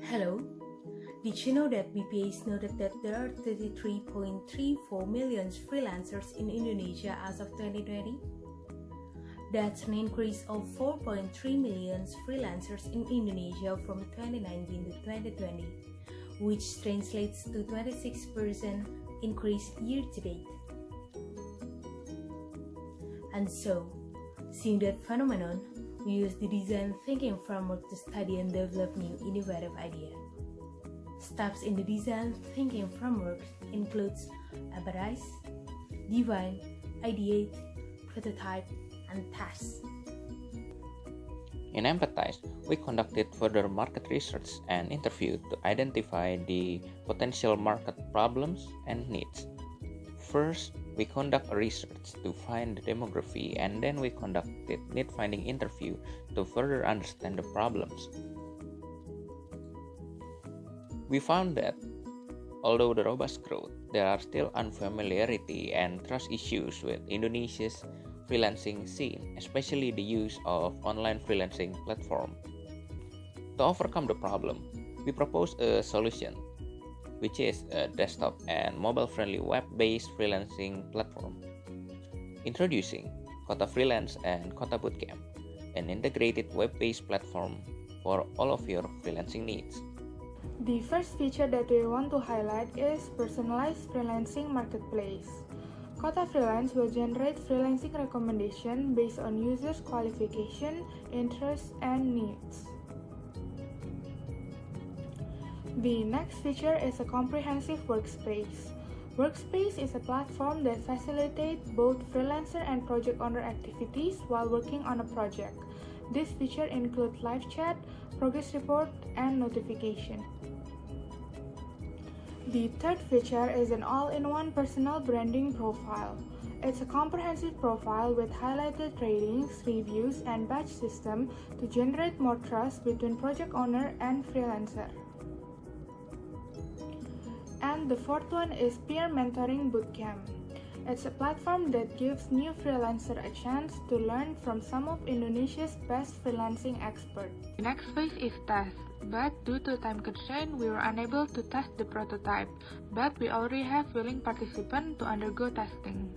Hello, did you know that BPAs noted that there are 33.34 million freelancers in Indonesia as of 2020? That's an increase of 4.3 million freelancers in Indonesia from 2019 to 2020, which translates to 26% increase year to date. And so, seeing that phenomenon, we use the design thinking framework to study and develop new innovative ideas. Steps in the design thinking framework includes empathize, define, ideate, prototype, and test. In Empathize, we conducted further market research and interview to identify the potential market problems and needs. First, we conduct a research to find the demography, and then we conducted need-finding interview to further understand the problems. We found that, although the robust growth, there are still unfamiliarity and trust issues with Indonesia's freelancing scene, especially the use of online freelancing platform. To overcome the problem, we proposed a solution, which is a desktop and mobile-friendly web-based freelancing platform. Introducing Kota Freelance and Kota Bootcamp, an integrated web-based platform for all of your freelancing needs. The first feature that we want to highlight is personalized freelancing marketplace. Kota Freelance will generate freelancing recommendation based on users' qualification, interests, and needs. The next feature is a comprehensive workspace. Workspace is a platform that facilitates both freelancer and project owner activities while working on a project. This feature includes live chat, progress report, and notification. The third feature is an all-in-one personal branding profile. It's a comprehensive profile with highlighted ratings, reviews, and badge system to generate more trust between project owner and freelancer. And the fourth one is Peer Mentoring Bootcamp. It's a platform that gives new freelancer a chance to learn from some of Indonesia's best freelancing experts. The next phase is test, but due to time constraint, we were unable to test the prototype, but we already have willing participants to undergo testing.